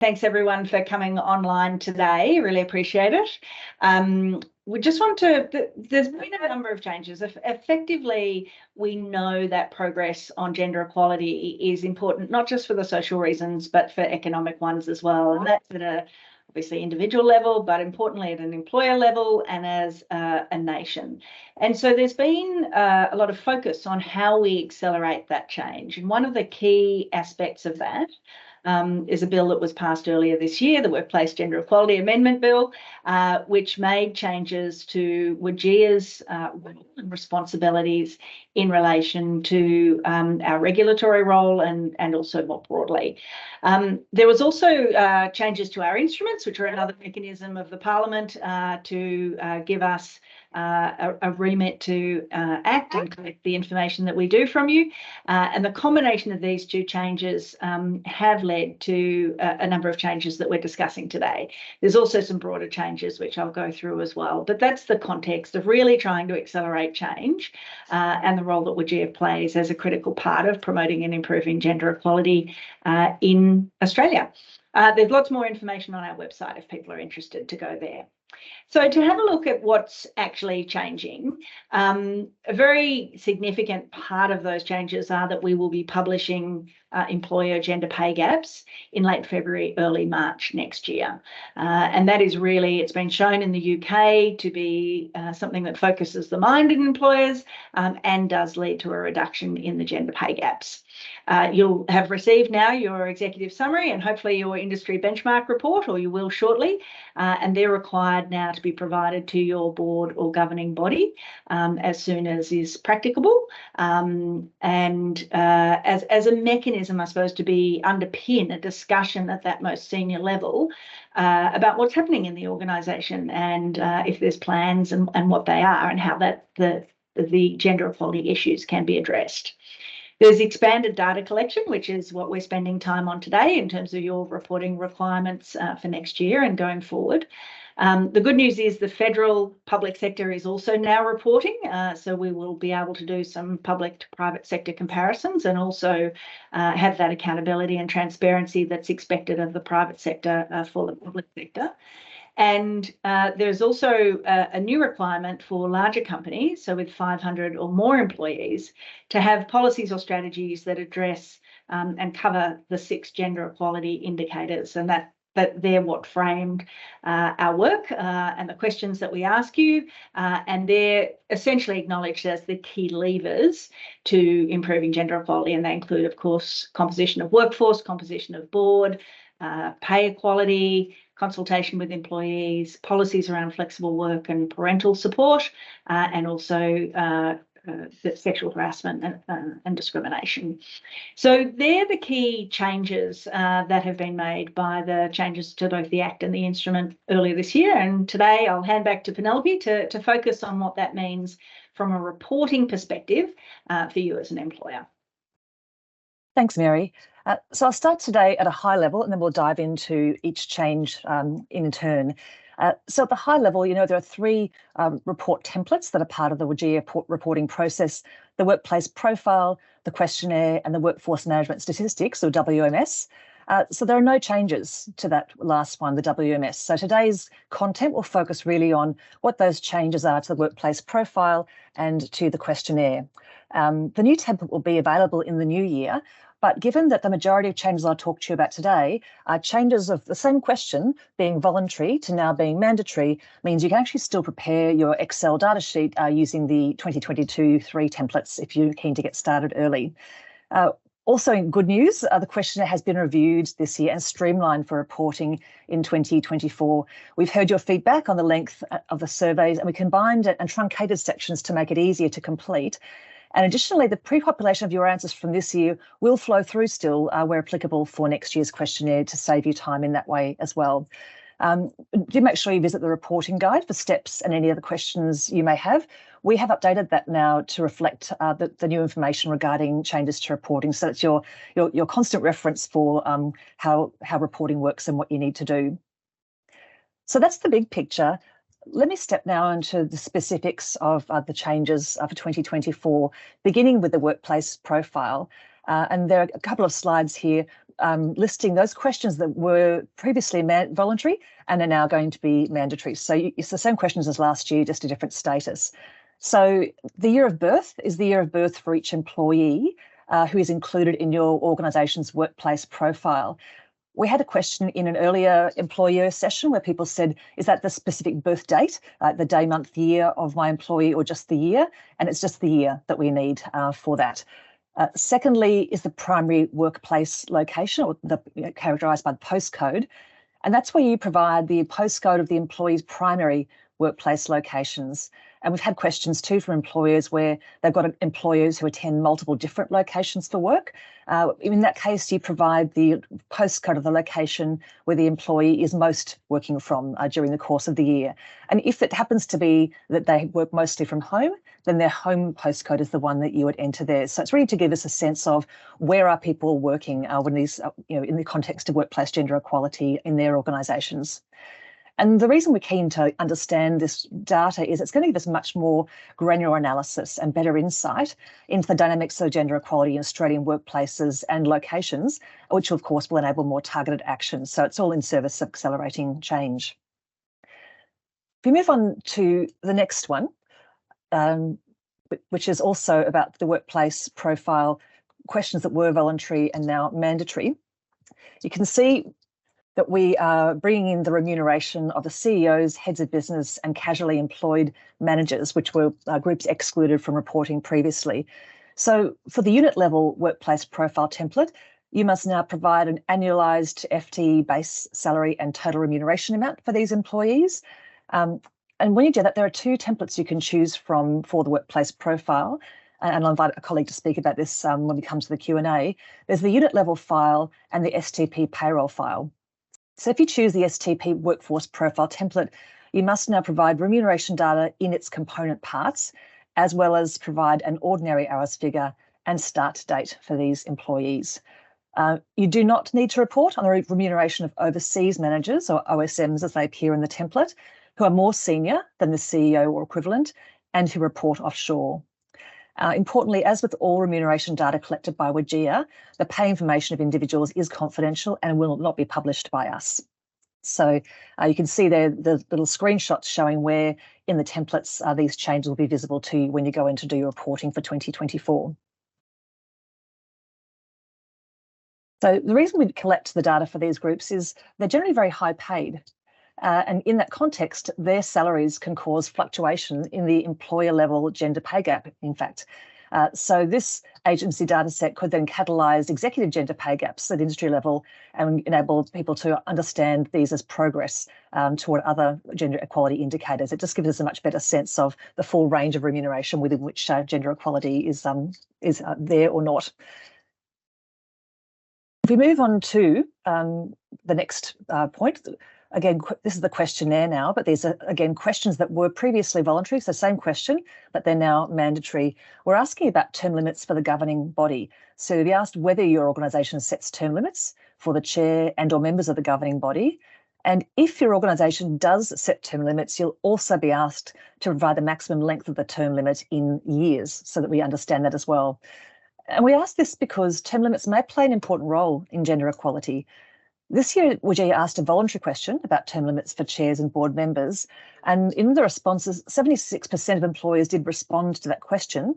Thanks everyone for coming online today. Really appreciate it. We just want to, there's been a number of changes. Effectively, we know that progress on gender equality is important, not just for the social reasons, but for economic ones as well. And that's at a obviously individual level, but importantly at an employer level and as a nation. And so there's been a lot of focus on how we accelerate that change. And one of the key aspects of that is a bill that was passed earlier this year, the Workplace Gender Equality Amendment Bill, which made changes to WGEA's role and responsibilities in relation to our regulatory role and also more broadly. There was also changes to our instruments, which are another mechanism of the Parliament to give us a remit to act and collect the information that we do from you. And the combination of these two changes have led to a number of changes that we're discussing today. There's also some broader changes, which I'll go through as well. But that's the context of really trying to accelerate change and the role that WGEA plays as a critical part of promoting and improving gender equality in Australia. There's lots more information on our website if people are interested to go there. So to have a look at what's actually changing, a very significant part of those changes are that we will be publishing employer gender pay gaps in late February, early March next year. And that is really, it's been shown in the UK to be something that focuses the mind in employers and does lead to a reduction in the gender pay gaps. You'll have received now your executive summary and hopefully your industry benchmark report, or you will shortly, and they're required now to be provided to your board or governing body as soon as is practicable, and as a mechanism, I suppose, to underpin a discussion at that most senior level about what's happening in the organisation and if there's plans and what they are and how that the gender equality issues can be addressed. There's expanded data collection, which is what we're spending time on today in terms of your reporting requirements for next year and going forward. The good news is the federal public sector is also now reporting, so we will be able to do some public to private sector comparisons and also have that accountability and transparency that's expected of the private sector for the public sector. And there's also a new requirement for larger companies, so with 500 or more employees, to have policies or strategies that address and cover the 6 gender equality indicators, and that they're what framed our work and the questions that we ask you, and they're essentially acknowledged as the key levers to improving gender equality, and they include, of course, composition of workforce, composition of board, pay equality, consultation with employees, policies around flexible work and parental support, and also sexual harassment and discrimination. So they're the key changes that have been made by the changes to both the Act and the instrument earlier this year. And today I'll hand back to Penelope to focus on what that means from a reporting perspective for you as an employer. Thanks, Mary. So I'll start today at a high level and then we'll dive into each change in turn. So at the high level, there are 3 report templates that are part of the WGEA reporting process: the workplace profile, the questionnaire, and the workforce management statistics, or WMS. So there are no changes to that last one, the WMS. So today's content will focus really on what those changes are to the workplace profile and to the questionnaire. The new template will be available in the new year, but given that the majority of changes I'll talk to you about today are changes of the same question being voluntary to now being mandatory, means you can actually still prepare your Excel data sheet using the 2022-3 templates if you're keen to get started early. Also, in good news, the questionnaire has been reviewed this year and streamlined for reporting in 2024. We've heard your feedback on the length of the surveys, and we combined and truncated sections to make it easier to complete. And additionally, the pre-population of your answers from this year will flow through still where applicable for next year's questionnaire to save you time in that way as well. Do make sure you visit the reporting guide for steps and any other questions you may have. We have updated that now to reflect the new information regarding changes to reporting, so it's your constant reference for how reporting works and what you need to do. So that's the big picture. Let me step now into the specifics of the changes for 2024, beginning with the workplace profile. And there are a couple of slides here. listing those questions that were previously voluntary and are now going to be mandatory. So it's the same questions as last year, just a different status. So the year of birth is the year of birth for each employee who is included in your organisation's workplace profile. We had a question in an earlier employer session where people said, is that the specific birth date, the day, month, year of my employee, or just the year? And it's just the year that we need for that. Secondly is the primary workplace location, or characterised by the postcode. And that's where you provide the postcode of the employee's primary workplace locations. And we've had questions too from employers where they've got employers who attend multiple different locations for work. In that case, you provide the postcode of the location where the employee is most working from during the course of the year. And if it happens to be that they work mostly from home, then their home postcode is the one that you would enter there. So it's really to give us a sense of where are people working when these, in the context of workplace gender equality in their organisations. And the reason we're keen to understand this data is it's going to give us much more granular analysis and better insight into the dynamics of gender equality in Australian workplaces and locations, which of course will enable more targeted action. So it's all in service of accelerating change. If we move on to the next one, which is also about the workplace profile, questions that were voluntary and now mandatory, you can see that we are bringing in the remuneration of the CEOs, heads of business and casually employed managers, which were groups excluded from reporting previously. So for the unit level workplace profile template, you must now provide an annualised FTE base salary and total remuneration amount for these employees. And when you do that, there are two templates you can choose from for the workplace profile. And I'll invite a colleague to speak about this when we come to the Q&A. There's the unit level file and the STP payroll file. So if you choose the STP workforce profile template, you must now provide remuneration data in its component parts, as well as provide an ordinary hours figure and start date for these employees. You do not need to report on the remuneration of overseas managers, or OSMs as they appear in the template, who are more senior than the CEO or equivalent and who report offshore. Importantly, as with all remuneration data collected by WGEA, the pay information of individuals is confidential and will not be published by us. So you can see there the little screenshots showing where in the templates these changes will be visible to you when you go in to do your reporting for 2024. So the reason we collect the data for these groups is they're generally very high paid. And in that context, their salaries can cause fluctuation in the employer level gender pay gap, in fact. So this agency data set could then catalyse executive gender pay gaps at industry level and enable people to understand these as progress toward other gender equality indicators. It just gives us a much better sense of the full range of remuneration within which gender equality is there or not. If we move on to the next point, again, this is the questionnaire now, but there's, again, questions that were previously voluntary, so same question, but they're now mandatory. We're asking about term limits for the governing body. So we asked whether your organisation sets term limits for the chair and or members of the governing body. And if your organisation does set term limits, you'll also be asked to provide the maximum length of the term limit in years so that we understand that as well. And we ask this because term limits may play an important role in gender equality. This year, WGEA asked a voluntary question about term limits for chairs and board members, and in the responses, 76% of employers did respond to that question.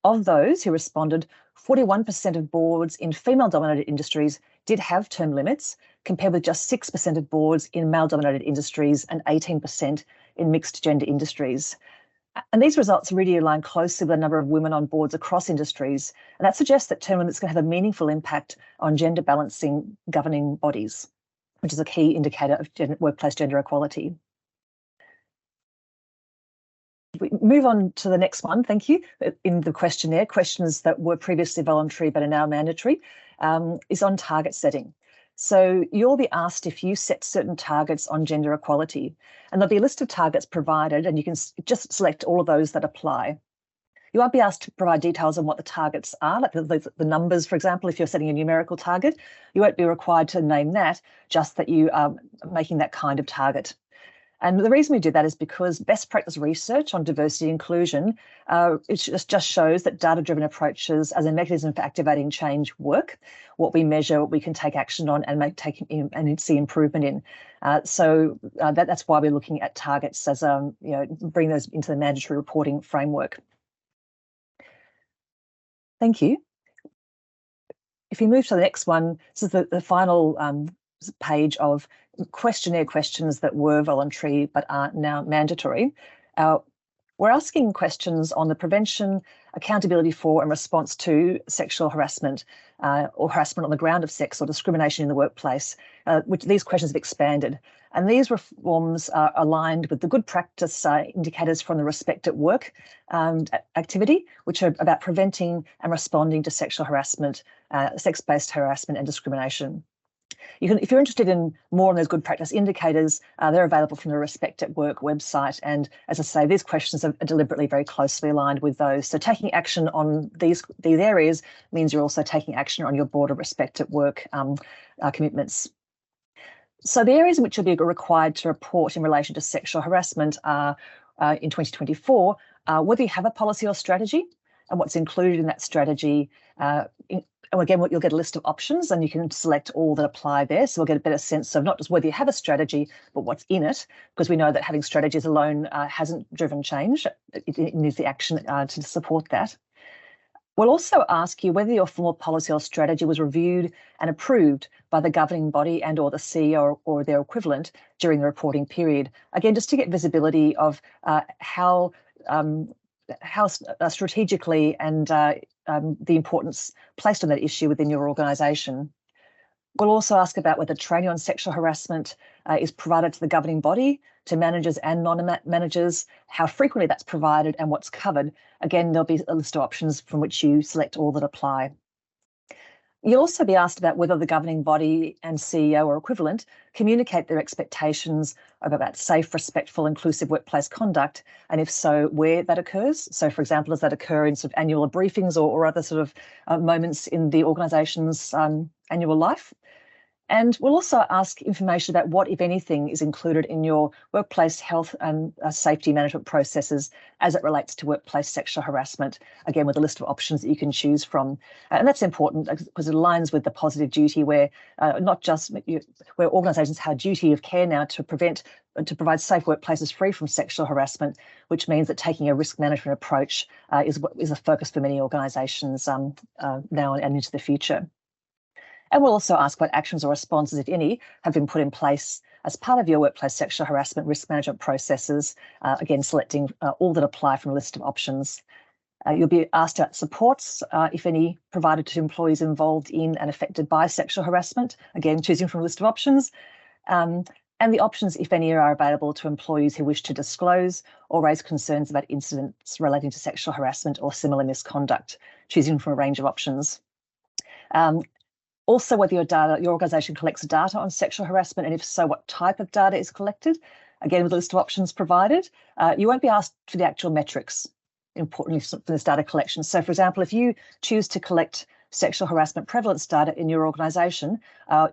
Of those who responded, 41% of boards in female-dominated industries did have term limits, compared with just 6% of boards in male-dominated industries and 18% in mixed-gender industries. And these results really align closely with the number of women on boards across industries, and that suggests that term limits can have a meaningful impact on gender balancing governing bodies, which is a key indicator of workplace gender equality. We move on to the next one, thank you. In the questionnaire, questions that were previously voluntary but are now mandatory, is on target setting. So you'll be asked if you set certain targets on gender equality, and there'll be a list of targets provided, and you can just select all of those that apply. You won't be asked to provide details on what the targets are, like the numbers, for example. If you're setting a numerical target, you won't be required to name that, just that you are making that kind of target. And the reason we do that is because best practice research on diversity and inclusion, it just shows that data-driven approaches as a mechanism for activating change work. What we measure, what we can take action on and see improvement in. That's why we're looking at targets as bring those into the mandatory reporting framework. Thank you. If you move to the next one, this is the final page of questionnaire questions that were voluntary but are now mandatory. We're asking questions on the prevention, accountability for and response to sexual harassment or harassment on the ground of sex or discrimination in the workplace, which these questions have expanded. And these reforms are aligned with the good practice indicators from the Respect at Work activity, which are about preventing and responding to sexual harassment, sex-based harassment and discrimination. If you're interested in more on those good practice indicators, they're available from the Respect at Work website. And as I say, these questions are deliberately very closely aligned with those. So taking action on these areas means you're also taking action on your broader Respect at Work commitments. So the areas in which you'll be required to report in relation to sexual harassment are in 2024, whether you have a policy or strategy and what's included in that strategy. And again, you'll get a list of options and you can select all that apply there. So we'll get a better sense of not just whether you have a strategy, but what's in it, because we know that having strategies alone hasn't driven change. It needs the action to support that. We'll also ask you whether your formal policy or strategy was reviewed and approved by the governing body and or the CEO or their equivalent during the reporting period. Again, just to get visibility of how strategically and the importance placed on that issue within your organisation. We'll also ask about whether training on sexual harassment is provided to the governing body, to managers and non-managers, how frequently that's provided and what's covered. Again, there'll be a list of options from which you select all that apply. You'll also be asked about whether the governing body and CEO or equivalent communicate their expectations about safe, respectful, inclusive workplace conduct, and if so, where that occurs. So, for example, does that occur in sort of annual briefings or other sort of moments in the organisation's annual life? And we'll also ask information about what, if anything, is included in your workplace health and safety management processes as it relates to workplace sexual harassment, again, with a list of options that you can choose from. And that's important because it aligns with the positive duty where not just where organisations have a duty of care now to provide safe workplaces free from sexual harassment, which means that taking a risk management approach is a focus for many organisations now and into the future. And we'll also ask what actions or responses, if any, have been put in place as part of your workplace sexual harassment risk management processes, again, selecting all that apply from a list of options. You'll be asked about supports, if any, provided to employees involved in and affected by sexual harassment, again, choosing from a list of options. And the options, if any, are available to employees who wish to disclose or raise concerns about incidents relating to sexual harassment or similar misconduct, choosing from a range of options. Also, whether your organisation collects data on sexual harassment, and if so, what type of data is collected, again, with a list of options provided. You won't be asked for the actual metrics, importantly, for this data collection. So, for example, if you choose to collect sexual harassment prevalence data in your organisation,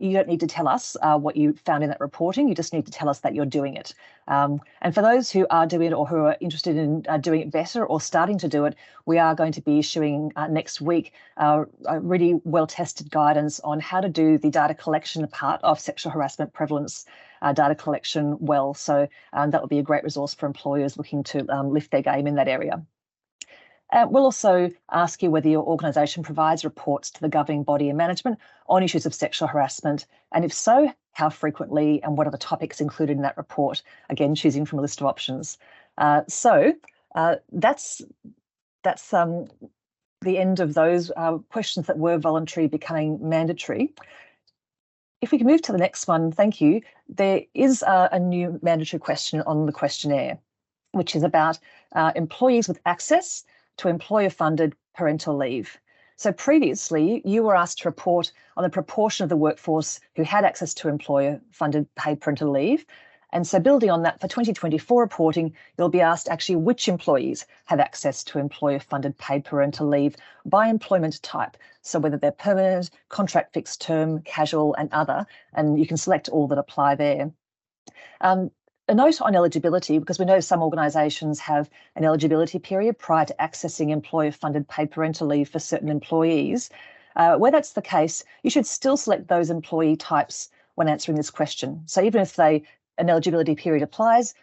you don't need to tell us what you found in that reporting. You just need to tell us that you're doing it. And for those who are doing it or who are interested in doing it better or starting to do it, we are going to be issuing next week a really well-tested guidance on how to do the data collection part of sexual harassment prevalence data collection well. So that will be a great resource for employers looking to lift their game in that area. We'll also ask you whether your organisation provides reports to the governing body and management on issues of sexual harassment, and if so, how frequently and what are the topics included in that report, again, choosing from a list of options. That's the end of those questions that were voluntary becoming mandatory. If we can move to the next one, thank you. There is a new mandatory question on the questionnaire, which is about employees with access to employer-funded parental leave. So previously, you were asked to report on the proportion of the workforce who had access to employer-funded paid parental leave. And so building on that, for 2024 reporting, you'll be asked actually which employees have access to employer-funded paid parental leave by employment type. So whether they're permanent, contract fixed term, casual and other, and you can select all that apply there. a note on eligibility, because we know some organisations have an eligibility period prior to accessing employer-funded paid parental leave for certain employees. Where that's the case, you should still select those employee types when answering this question. So even if an eligibility period applies,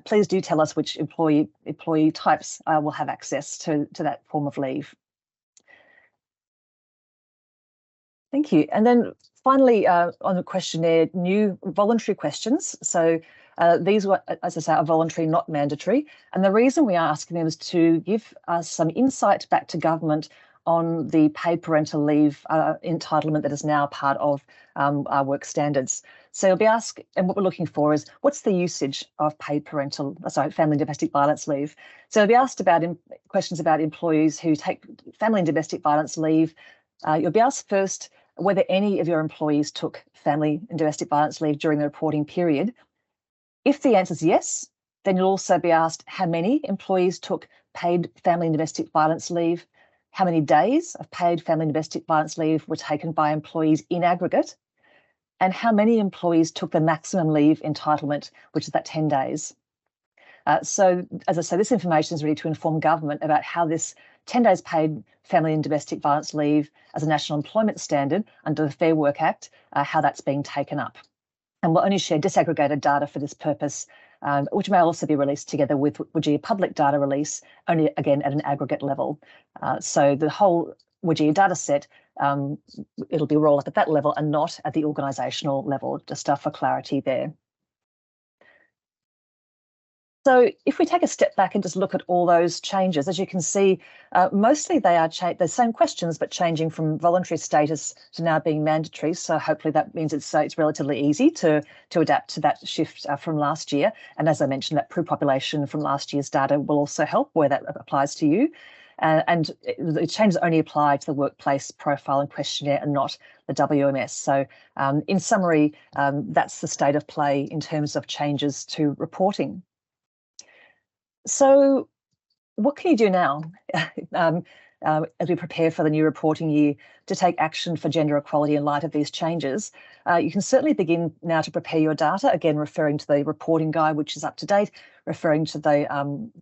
please do tell us which employee types will have access to that form of leave. Thank you. And then finally, on the questionnaire, new voluntary questions. So these were, as I say, are voluntary, not mandatory. And the reason we are asking them is to give us some insight back to government on the paid parental leave entitlement that is now part of our work standards. So you'll be asked, and what we're looking for is, what's the usage of paid family and domestic violence leave? So you'll be asked about questions about employees who take family and domestic violence leave. You'll be asked first whether any of your employees took family and domestic violence leave during the reporting period. If the answer is yes, then you'll also be asked how many employees took paid family and domestic violence leave, how many days of paid family and domestic violence leave were taken by employees in aggregate, and how many employees took the maximum leave entitlement, which is that 10 days. So, as I say, this information is really to inform government about how this 10 days paid family and domestic violence leave as a national employment standard under the Fair Work Act, how that's being taken up. And we'll only share disaggregated data for this purpose, which may also be released together with WGEA public data release, only again at an aggregate level. So the whole WGEA data set, it'll be rolled up at that level and not at the organisational level, just for clarity there. So if we take a step back and just look at all those changes, as you can see, mostly they are the same questions, but changing from voluntary status to now being mandatory. So hopefully that means it's relatively easy to adapt to that shift from last year. And as I mentioned, that pre-population from last year's data will also help where that applies to you. And the changes only apply to the workplace profile and questionnaire and not the WMS. So in summary, that's the state of play in terms of changes to reporting. So what can you do now as we prepare for the new reporting year to take action for gender equality in light of these changes? You can certainly begin now to prepare your data, again, referring to the reporting guide, which is up to date, referring to the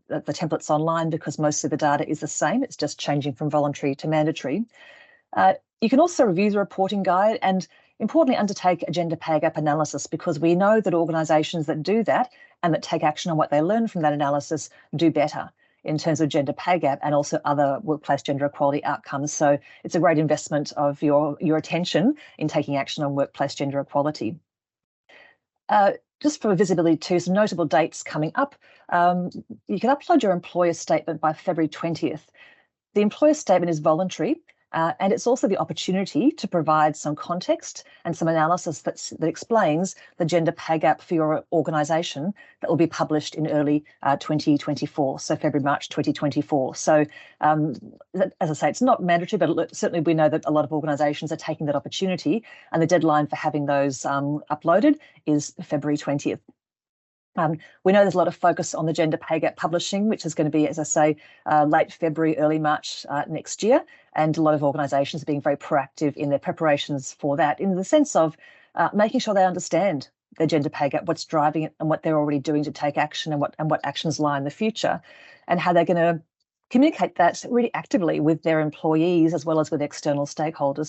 templates online, because most of the data is the same. It's just changing from voluntary to mandatory. You can also review the reporting guide and, importantly, undertake a gender pay gap analysis, because we know that organisations that do that and that take action on what they learn from that analysis do better in terms of gender pay gap and also other workplace gender equality outcomes. So it's a great investment of your attention in taking action on workplace gender equality. Just for visibility too, some notable dates coming up. You can upload your employer statement by February 20th. The employer statement is voluntary, and it's also the opportunity to provide some context and some analysis that explains the gender pay gap for your organisation that will be published in early 2024, so February, March 2024. So as I say, it's not mandatory, but certainly we know that a lot of organisations are taking that opportunity, and the deadline for having those uploaded is February 20th. We know there's a lot of focus on the gender pay gap publishing, which is going to be, as I say, late February, early March next year. And a lot of organisations are being very proactive in their preparations for that, in the sense of making sure they understand the gender pay gap, what's driving it, and what they're already doing to take action, and what actions lie in the future, and how they're going to communicate that really actively with their employees as well as with external stakeholders.